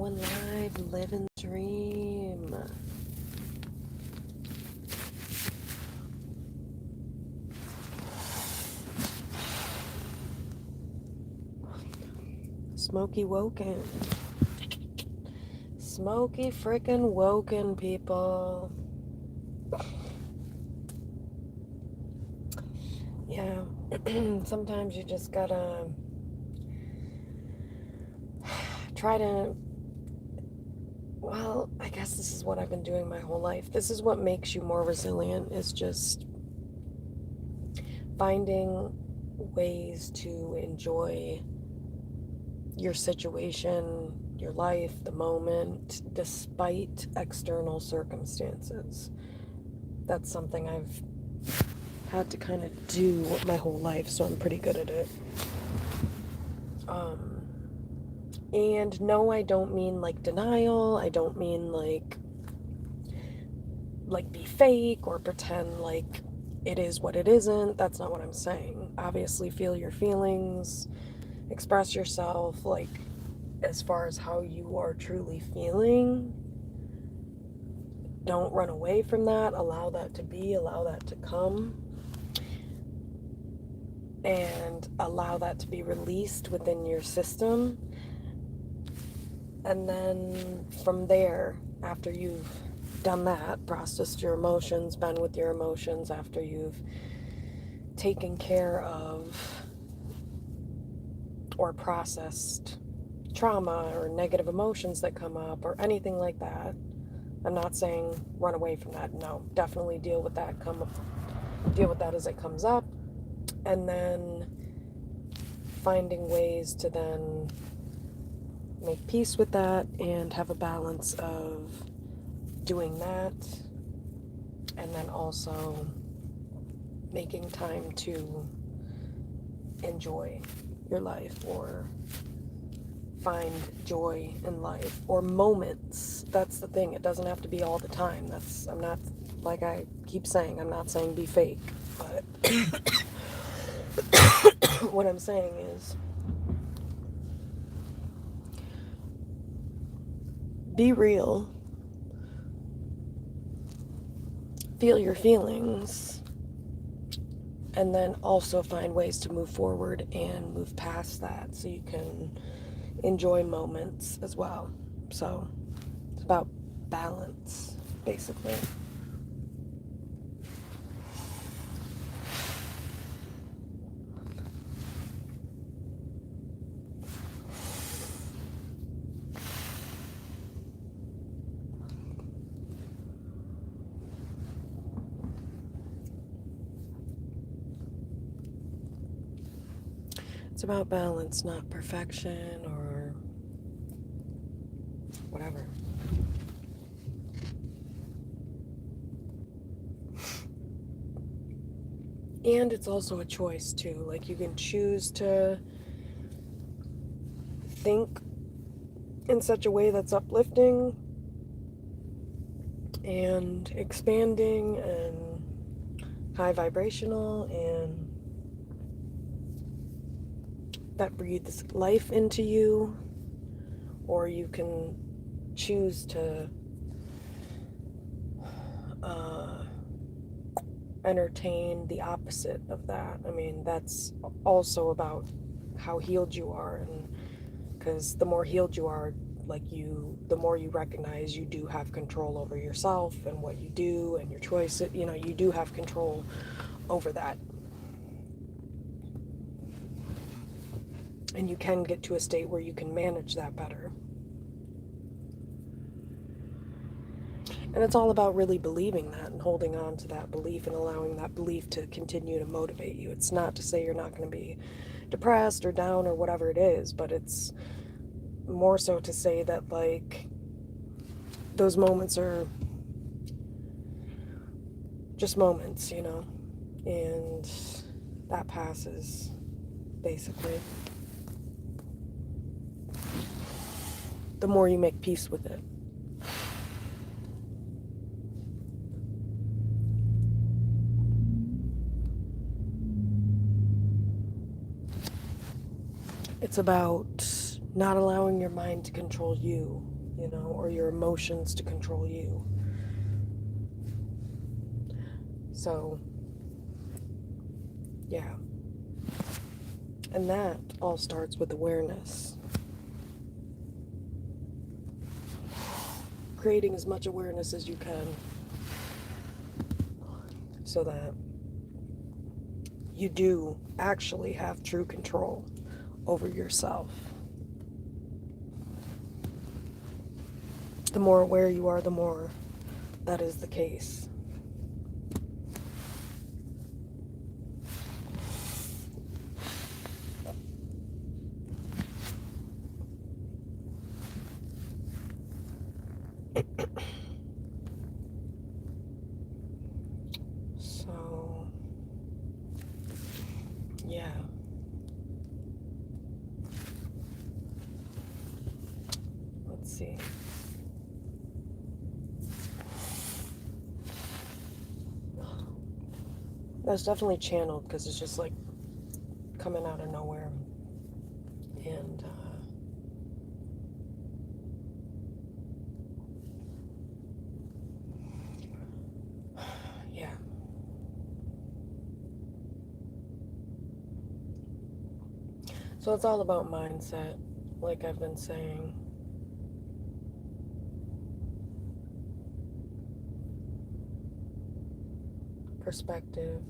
Going live, living dream. Smoky Woken. Smoky frickin' Woken, people. Yeah, sometimes you just gotta try to, well, I guess this is what I've been doing my whole life. This is what makes you more resilient, is just finding ways to enjoy your situation, your life, the moment, despite external circumstances. That's something I've had to kind of do my whole life, so I'm pretty good at it. And no, I don't mean like denial. I don't mean like be fake or pretend like it is what it isn't. That's not what I'm saying. Obviously, feel your feelings, express yourself, like as far as how you are truly feeling. Don't run away from that. Allow that to be, allow that to come, and allow that to be released within your system. And then from there, after you've done that, processed your emotions, been with your emotions, after you've taken care of or processed trauma or negative emotions that come up or anything like that. I'm not saying run away from that. No, definitely deal with that. Deal with that as it comes up, and then finding ways to then make peace with that and have a balance of doing that, and then also making time to enjoy your life or find joy in life or moments. That's the thing. It doesn't have to be all the time. I'm not, like I keep saying, I'm not saying be fake, but what I'm saying is be real, feel your feelings, and then also find ways to move forward and move past that so you can enjoy moments as well. So it's about balance, basically. It's about balance, not perfection or whatever. And it's also a choice too. Like you can choose to think in such a way that's uplifting and expanding and high vibrational and that breathes life into you, or you can choose to entertain the opposite of that. I mean, that's also about how healed you are, and because the more healed you are, the more you recognize you do have control over yourself and what you do and your choices. You do have control over that, and you can get to a state where you can manage that better. And it's all about really believing that and holding on to that belief and allowing that belief to continue to motivate you. It's not to say you're not going to be depressed or down or whatever it is, but it's more so to say that, like, those moments are just moments, and that passes, basically. The more you make peace with it. It's about not allowing your mind to control you or your emotions to control you. So, yeah. And that all starts with awareness. Creating as much awareness as you can so that you do actually have true control over yourself. The more aware you are, the more that is the case. So, yeah. Let's see. That's definitely channeled because it's just like coming out of nowhere. And yeah. So it's all about mindset, like I've been saying. Perspective,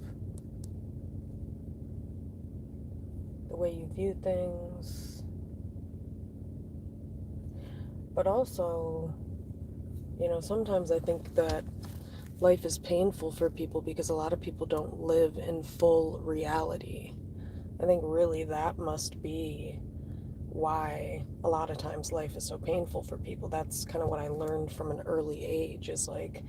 the way you view things, but also, sometimes I think that life is painful for people because a lot of people don't live in full reality. I think really that must be why a lot of times life is so painful for people. That's kind of what I learned from an early age, is like,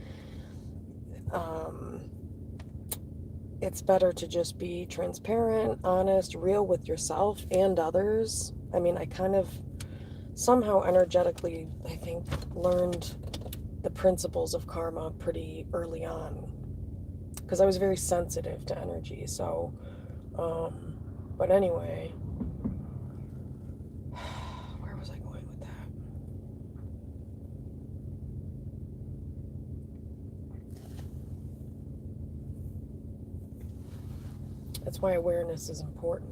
it's better to just be transparent, honest, real with yourself and others. I mean, I kind of somehow energetically, I think, learned the principles of karma pretty early on because I was very sensitive to energy. So, but anyway, where was I going with that? That's why awareness is important.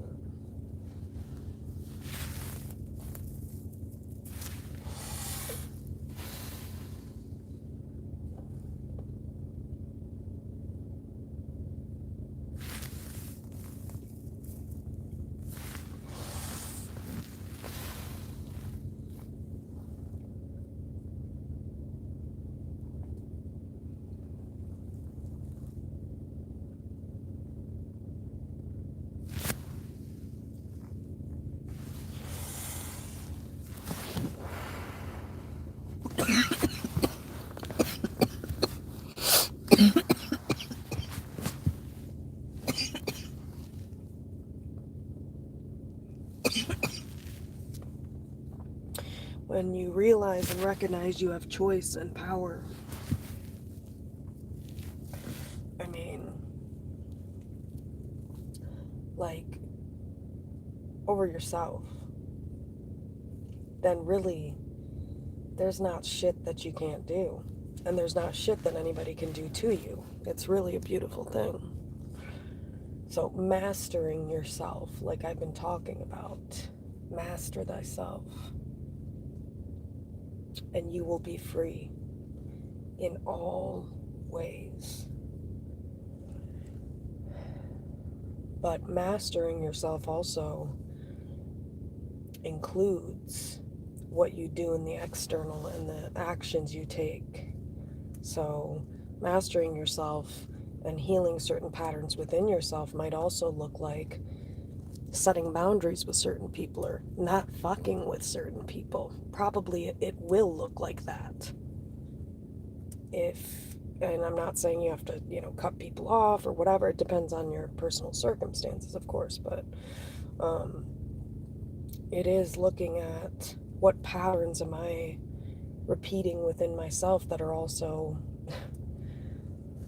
When you realize and recognize you have choice and power, I mean, like, over yourself, then really there's not shit that you can't do. And there's not shit that anybody can do to you. It's really a beautiful thing. So mastering yourself, like I've been talking about, master thyself, and you will be free in all ways. But mastering yourself also includes what you do in the external and the actions you take. So mastering yourself and healing certain patterns within yourself might also look like setting boundaries with certain people or not fucking with certain people. Probably it will look like that. And I'm not saying you have to, cut people off or whatever. It depends on your personal circumstances, of course, but it is looking at what patterns am I repeating within myself that are also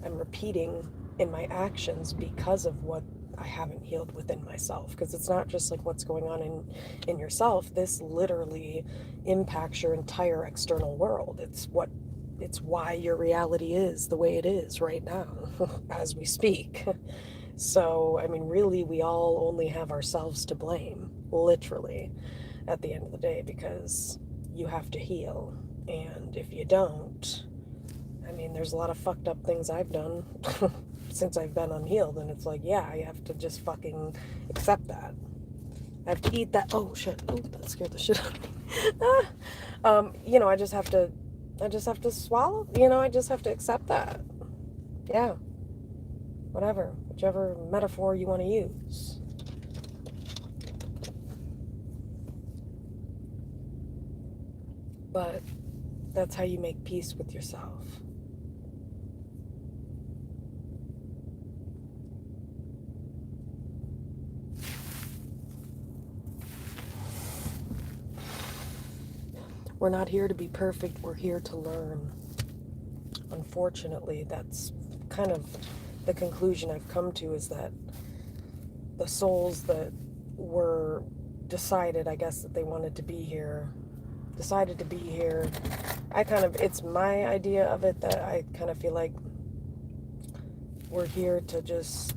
I'm repeating in my actions because of what I haven't healed within myself, because it's not just like what's going on in yourself. This literally impacts your entire external world. It's why your reality is the way it is right now as we speak. So, I mean, really, we all only have ourselves to blame, literally, at the end of the day, because you have to heal. And if you don't, I mean, there's a lot of fucked up things I've done since I've been unhealed, and it's like, yeah, I have to just fucking accept that. I have to eat that. Oh shit! Oh, that scared the shit out of me. You know, I just have to swallow. You know, I just have to accept that. Yeah, whatever, whichever metaphor you want to use. But that's how you make peace with yourself. We're not here to be perfect, we're here to learn. Unfortunately, that's kind of the conclusion I've come to, is that the souls that were decided, I guess, that they wanted to be here, decided to be here. It's my idea of it, that I kind of feel like we're here to just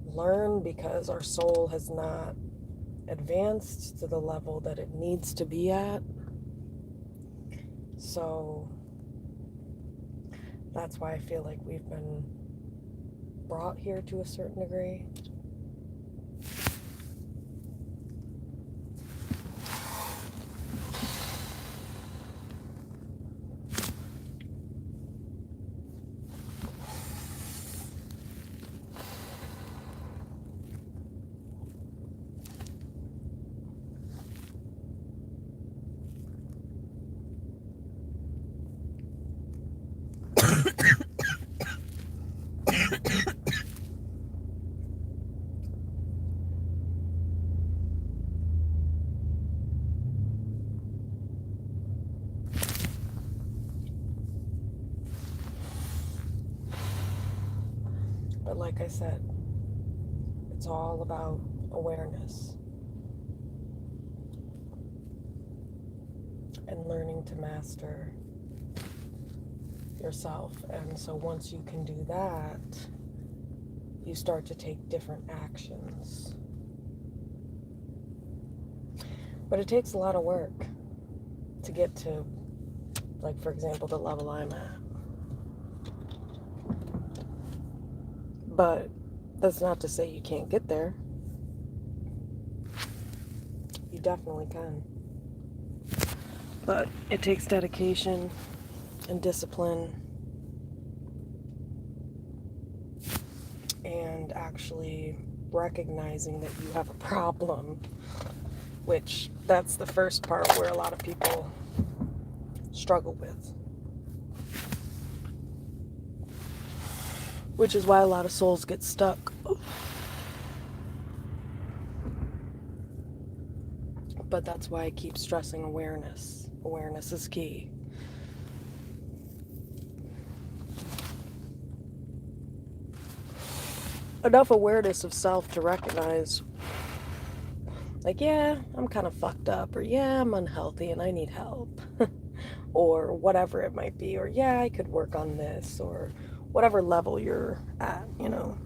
learn, because our soul has not advanced to the level that it needs to be at. So that's why I feel like we've been brought here to a certain degree. But like I said, it's all about awareness and learning to master yourself. And so once you can do that, you start to take different actions. But it takes a lot of work to get to, like, for example, the level I'm at. But that's not to say you can't get there. You definitely can. But it takes dedication and discipline and actually recognizing that you have a problem, which that's the first part where a lot of people struggle with. Which is why a lot of souls get stuck. But that's why I keep stressing awareness. Awareness is key. Enough awareness of self to recognize, like, yeah, I'm kind of fucked up, or yeah, I'm unhealthy and I need help, or whatever it might be, or yeah, I could work on this, or whatever level you're at, you know.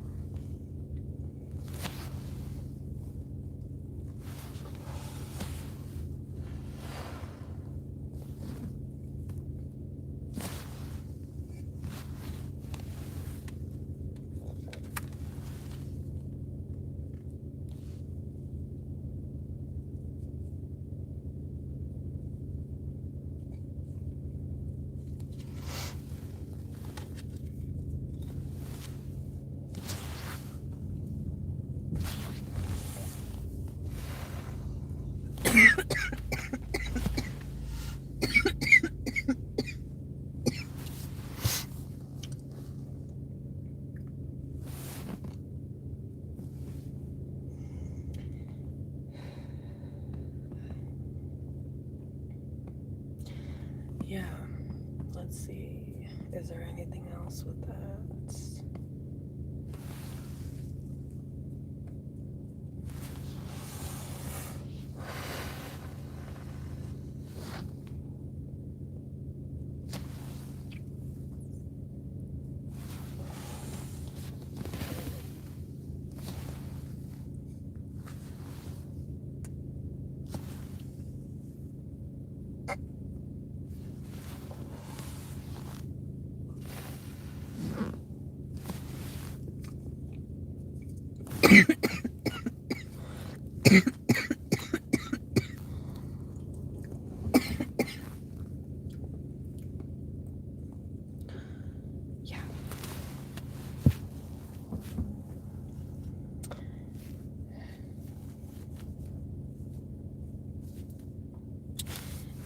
Yeah, let's see. Is there anything else with that?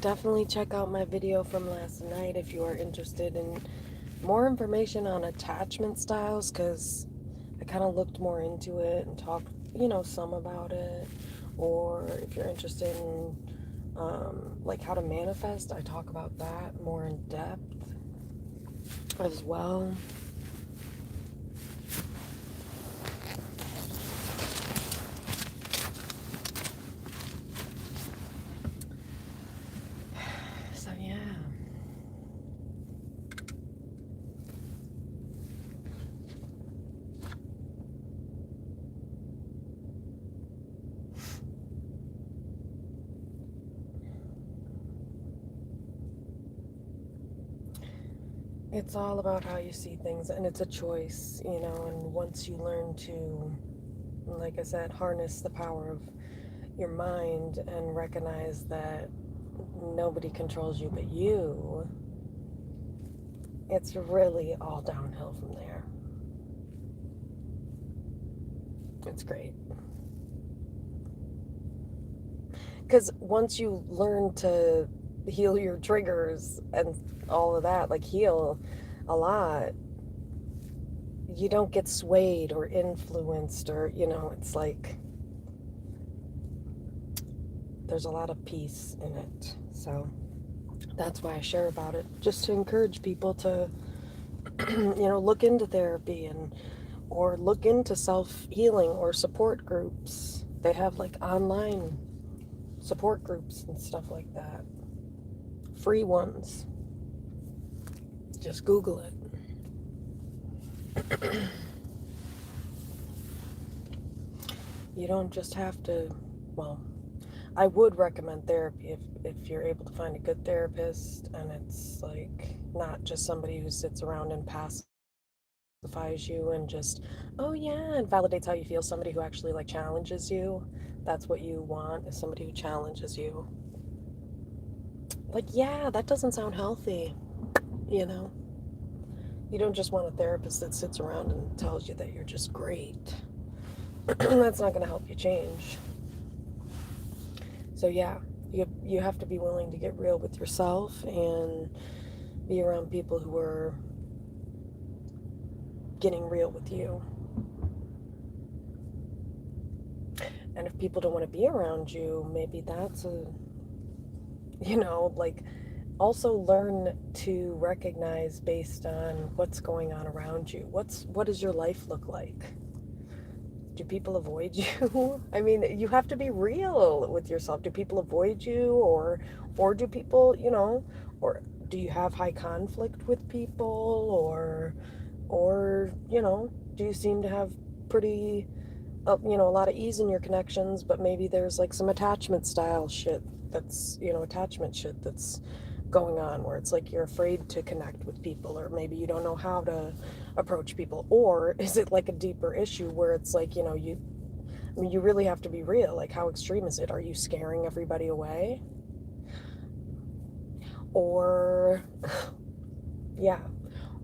definitely check out my video from last night if you are interested in more information on attachment styles, because I kind of looked more into it and talked, some about it. Or if you're interested in like how to manifest, I talk about that more in depth as well. So yeah. It's all about how you see things, and it's a choice, and once you learn to, like I said, harness the power of your mind and recognize that nobody controls you but you, it's really all downhill from there. It's great. Because once you learn to heal your triggers and all of that, like heal a lot, you don't get swayed or influenced, or, it's like there's a lot of peace in it. So that's why I share about it, just to encourage people to, look into therapy or look into self-healing or support groups. They have like online support groups and stuff like that. Free ones. Just Google it. You don't just have to, well, I would recommend therapy if you're able to find a good therapist, and it's like not just somebody who sits around and pacifies you and just, oh yeah, and validates how you feel. Somebody who actually like challenges you. That's what you want, is somebody who challenges you. Like, yeah, that doesn't sound healthy, you know? You don't just want a therapist that sits around and tells you that you're just great. That's not going to help you change. So yeah, you have to be willing to get real with yourself and be around people who are getting real with you. And if people don't want to be around you, maybe that's like, also learn to recognize based on what's going on around you. What does your life look like? Do people avoid you? I mean, you have to be real with yourself. Do people avoid you, or do people, or do you have high conflict with people, or do you seem to have pretty a lot of ease in your connections, but maybe there's like some attachment style shit that's, attachment shit that's going on, where it's like you're afraid to connect with people, or maybe you don't know how to approach people. Or is it like a deeper issue where it's like, you really have to be real. Like, how extreme is it? Are you scaring everybody away? Or, yeah,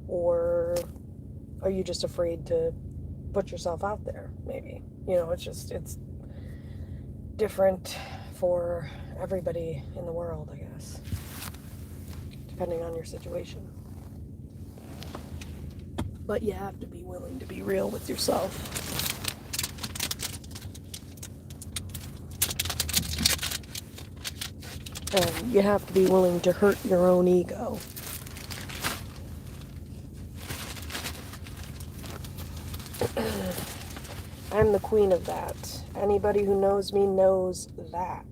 or are you just afraid to put yourself out there? Maybe, it's different for everybody in the world, I guess, depending on your situation. But you have to be willing to be real with yourself. And you have to be willing to hurt your own ego. I'm the queen of that. Anybody who knows me knows that.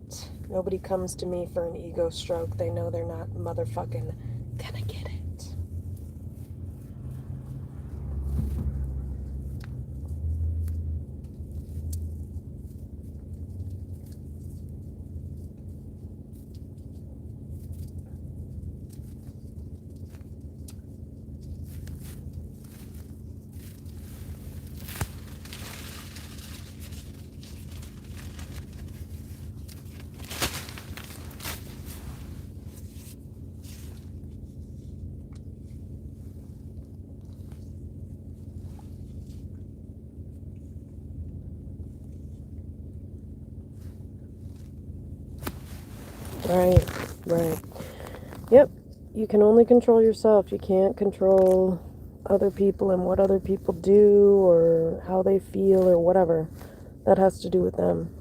Nobody comes to me for an ego stroke. They know they're not motherfucking gonna get it. Right. Right. Yep. You can only control yourself. You can't control other people and what other people do or how they feel or whatever. That has to do with them.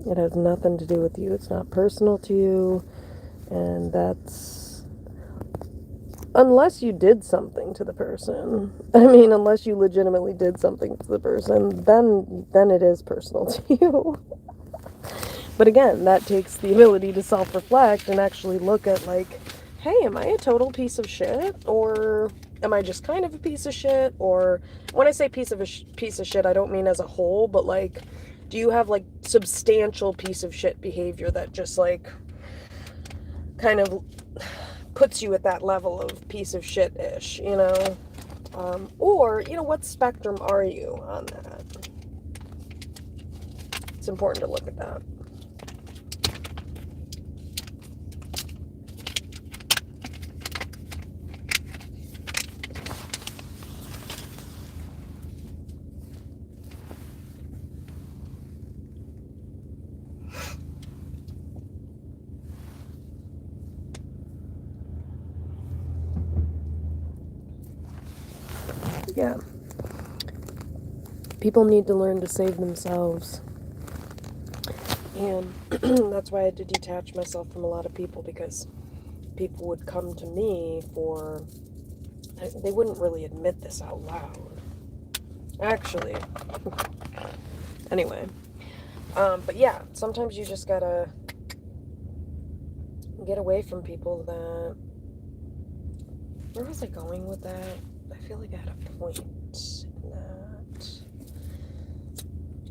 It has nothing to do with you. It's not personal to you. And that's unless you did something to the person. I mean, unless you legitimately did something to the person, then it is personal to you. But again, that takes the ability to self-reflect and actually look at like, hey, am I a total piece of shit, or am I just kind of a piece of shit? Or when I say piece of shit, I don't mean as a whole, but like, do you have like substantial piece of shit behavior that just like kind of puts you at that level of piece of shit-ish, you know? Or, you know, what spectrum are you on that? It's important to look at that. Yeah. People need to learn to save themselves. And that's why I had to detach myself from a lot of people, because people would come to me for, they wouldn't really admit this out loud. Actually. Anyway. But yeah, sometimes you just gotta get away from people that, where was I going with that? I feel like I had a point in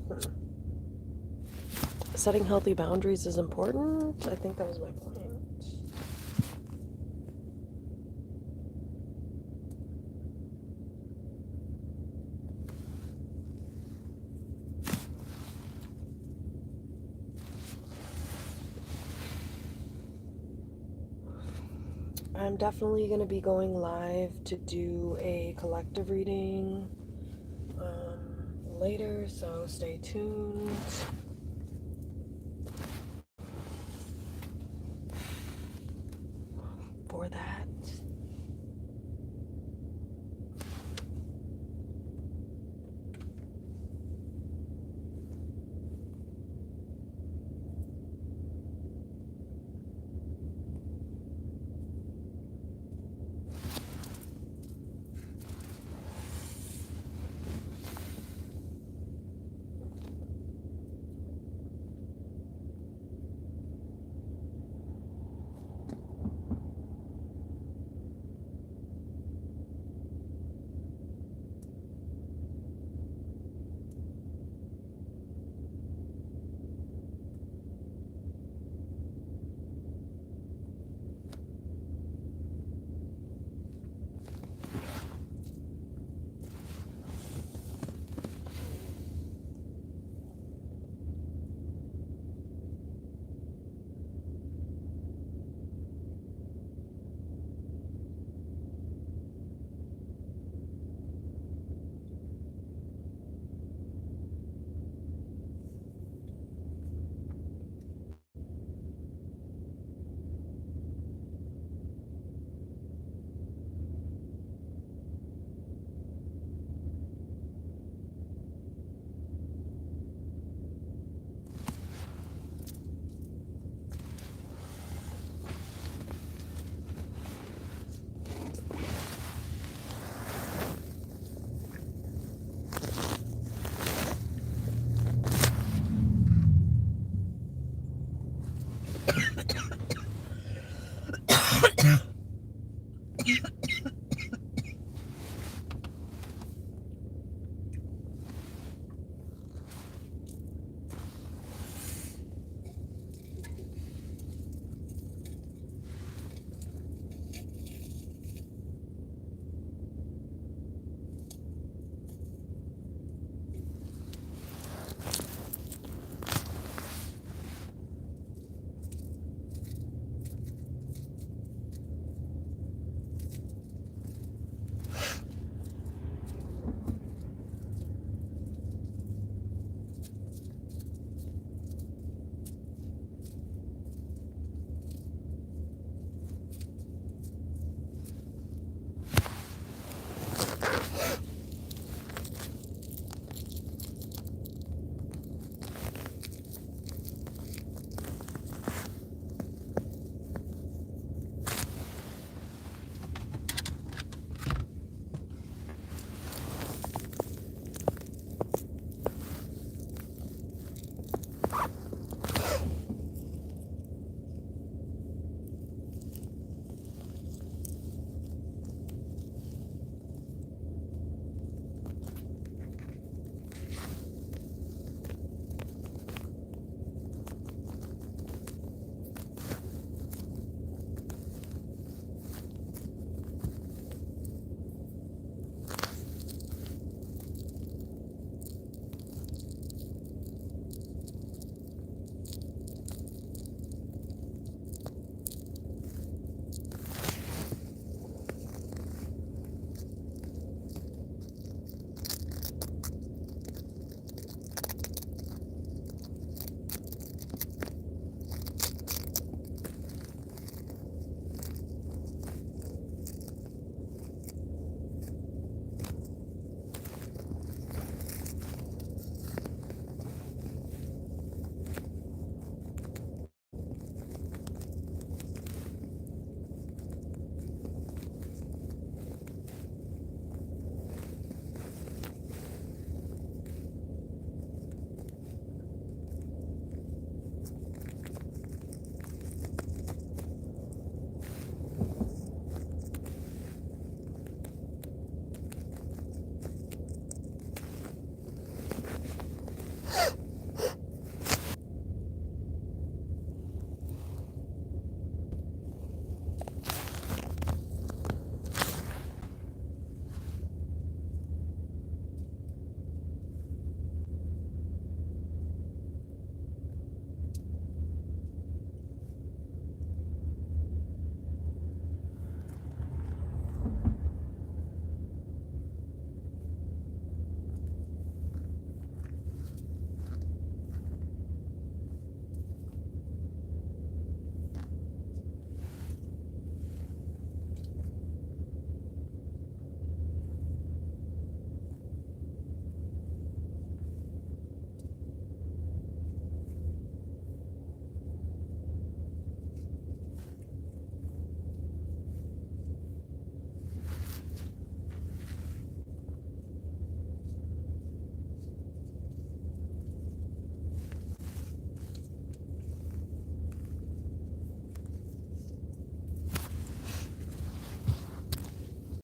that. Setting healthy boundaries is important. I think that was my point. I'm definitely going to be going live to do a collective reading later, so stay tuned.